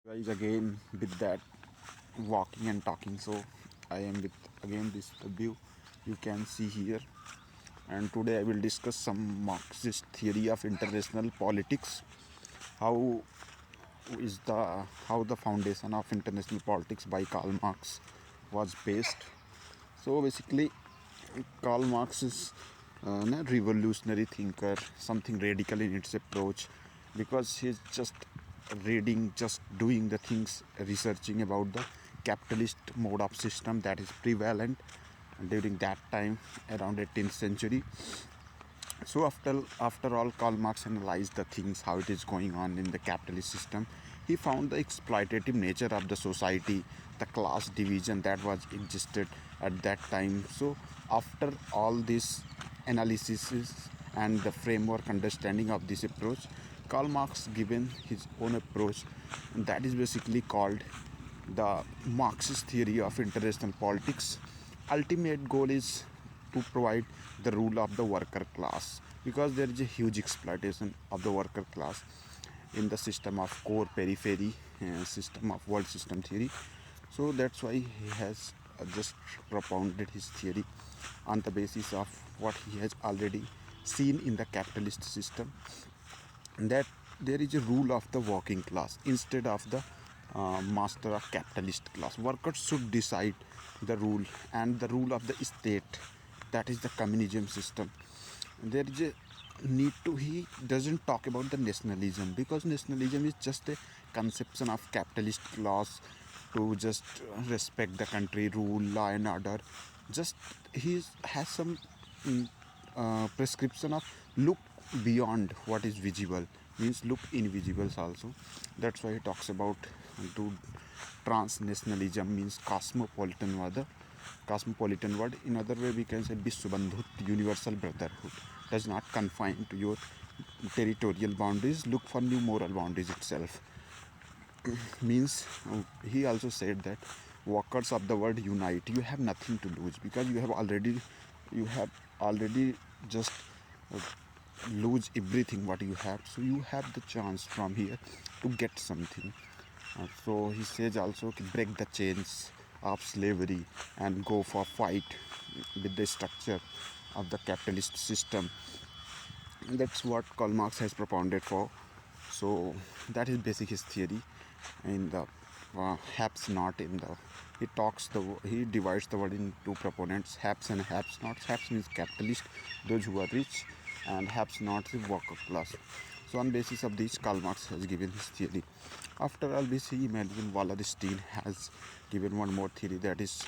Guys, again with that walking and talking. So I am with again this view you can see here, and today I will discuss some Marxist theory of international politics. How is the how the foundation of international politics by Karl Marx was based. So basically, Karl Marx is a revolutionary thinker, something radical in its approach, because he's just reading, just doing the things, researching about the capitalist mode of system that is prevalent during that time around 18th century. So after all, Karl Marx analyzed the things how it is going on in the capitalist system. He found the exploitative nature of the society, the class division that was existed at that time. So after all this analysis and the framework understanding of this approach, Karl Marx given his own approach that is basically called the Marxist theory of international politics. Ultimate goal is to provide the rule of the worker class, because there is a huge exploitation of the worker class in the system of core periphery system of world system theory. So that's why he has just propounded his theory on the basis of what he has already seen in the capitalist system, that there is a rule of the working class instead of the master of capitalist class. Workers should decide the rule, and the rule of the state, that is the communism system. There is a need to, he doesn't talk about the nationalism, because nationalism is just a conception of capitalist class to just respect the country, rule, law and order. Just he has some prescription of look beyond what is visible, means look invisibles also. That's why he talks about to transnationalism, means cosmopolitan word. In other way we can say Vishwabandhut, universal brotherhood, does not confine to your territorial boundaries, look for new moral boundaries itself. Means he also said that workers of the world unite, you have nothing to lose, because you have already just uh, lose everything what you have, so you have the chance from here to get something. So he says also to break the chains of slavery and go for fight with the structure of the capitalist system. That's what Karl Marx has propounded for. So that is basic his theory. In the haps not in the, he divides the word in two proponents, haps and haps not. Haps means capitalist, those who are rich, and haps not the worker class. So on basis of this, Karl Marx has given his theory. After all this, he Melvin Wallerstein has given one more theory, that is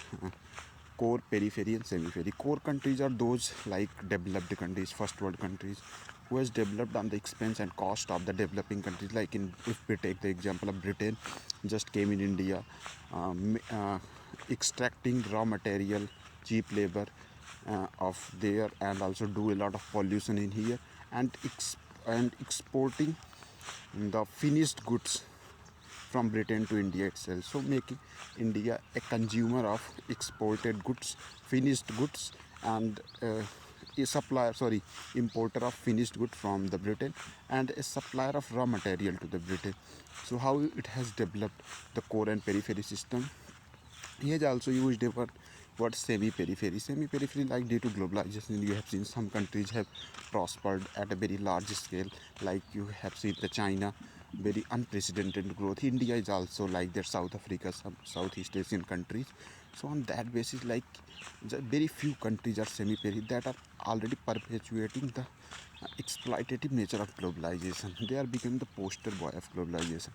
core, periphery and semi-periphery. Core countries are those like developed countries, first world countries, who has developed on the expense and cost of the developing countries. Like in, if we take the example of Britain, just came in India, extracting raw material, cheap labor of there, and also do a lot of pollution in here, and exporting the finished goods from Britain to India itself. So making India a consumer of exported goods, finished goods, and a supplier, sorry, importer of finished good from the Britain, and a supplier of raw material to the Britain. So how it has developed the core and periphery system. He has also used a word semi-periphery. Semi-periphery, like due to globalization, you have seen some countries have prospered at a very large scale. Like you have seen the China, very unprecedented growth. India is also like that. South Africa, some Southeast Asian countries. So on that basis, like very few countries are semi-periphery, that are already perpetuating the exploitative nature of globalization. They are becoming the poster boy of globalization.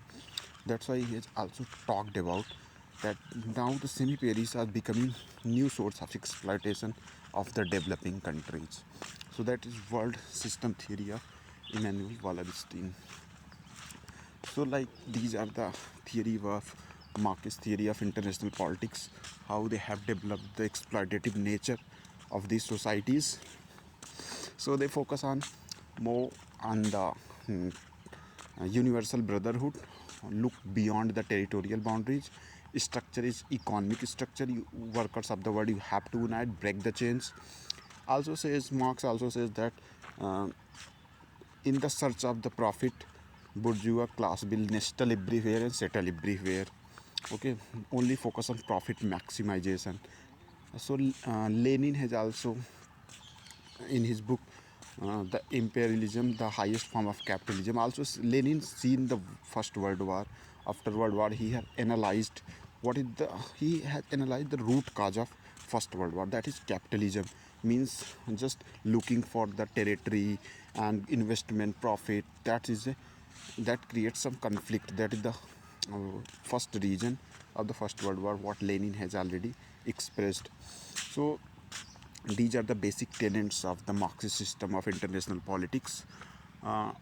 That's why he has also talked about that now the semi-peripheries are becoming new source of exploitation of the developing countries. So that is world system theory of Immanuel Wallerstein. So like these are the theory of Marxist theory of international politics, how they have developed the exploitative nature of these societies. So they focus on more on the universal brotherhood, look beyond the territorial boundaries. Structure is economic structure. Workers of the world, you have to unite, break the chains. Also says Marx also says that uh, in the search of the profit, bourgeois class will nestle everywhere and settle everywhere. Okay, only focus on profit maximization. So Lenin has also, in his book, the imperialism, the highest form of capitalism, also Lenin seen the First World War. After World War, he had analyzed what is the he has analyzed the root cause of First World War, that is capitalism. Means just looking for the territory and investment profit. That creates some conflict. That is the first reason of the First World War, what Lenin has already expressed. So these are the basic tenets of the Marxist system of international politics.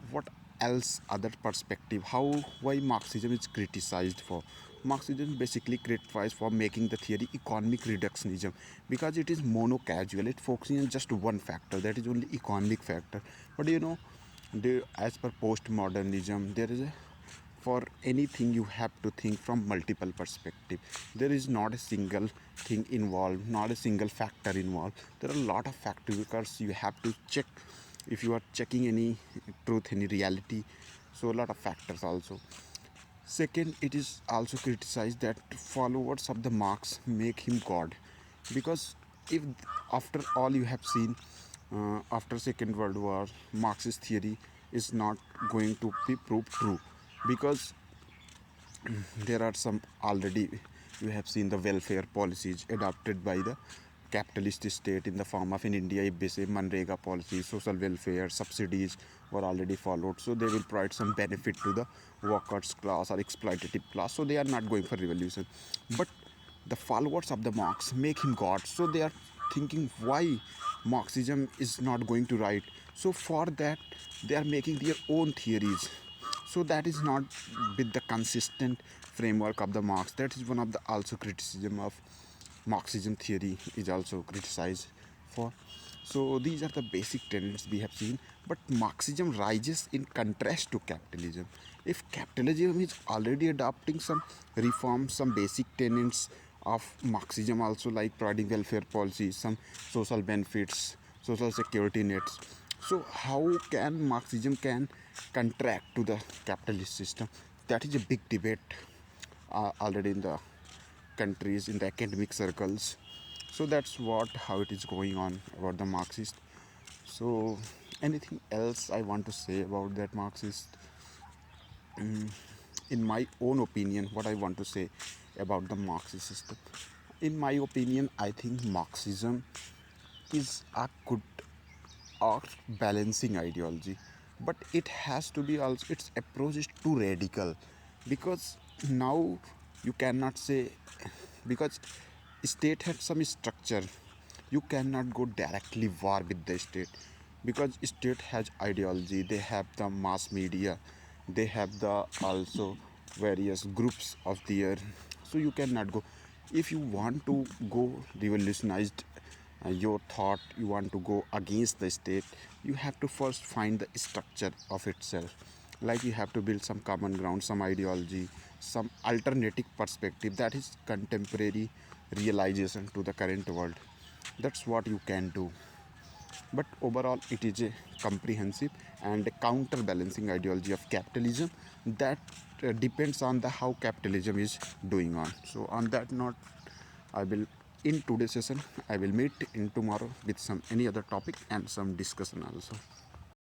What else other perspective? How why Marxism is criticized for? Marxism basically criticized for making the theory economic reductionism because it is mono-causal. It focuses on just one factor, that is only economic factor. But as per postmodernism, there is a for anything you have to think from multiple perspective. There is not a single thing involved, not a single factor involved. There are a lot of factors because you have to check if you are checking any truth, any reality. So a lot of factors also. Second, it is also criticized that followers of the Marx make him God, because if after all you have seen, after Second World War, Marxist theory is not going to be proved true, because there are some already you have seen the welfare policies adopted by the capitalist state in the form of in India, if they say Manrega policies, social welfare subsidies were already followed, so they will provide some benefit to the workers class or exploitative class, so they are not going for revolution. But the followers of the Marx make him God, so they are thinking why Marxism is not going to right. So for that they are making their own theories, so that is not with the consistent framework of the Marx. That is one of the also criticism of Marxism theory is also criticized for. So these are the basic tenets we have seen. But Marxism rises in contrast to capitalism. If capitalism is already adopting some reforms, some basic tenets of Marxism also, like providing welfare policies, some social benefits, social security nets. So how can Marxism can contract to the capitalist system? That is a big debate already in the countries, in the academic circles. So that's what how it is going on about the Marxist. So anything else I want to say about that Marxist? In my own opinion, what I want to say about the Marxist system, in my opinion, I think Marxism is a good or balancing ideology, but it has to be also its approach is too radical, because now you cannot say, because state has some structure, you cannot go directly war with the state, because state has ideology, they have the mass media, they have the also various groups of their, so you cannot go. If you want to go revolutionized your thought, you want to go against the state, you have to first find the structure of itself, like you have to build some common ground, some ideology, some alternative perspective that is contemporary realization to the current world. That's what you can do. But overall it is a comprehensive and a counterbalancing ideology of capitalism that depends on the how capitalism is doing on. So on that note, I will in today's session I will meet in tomorrow with some any other topic and some discussion also.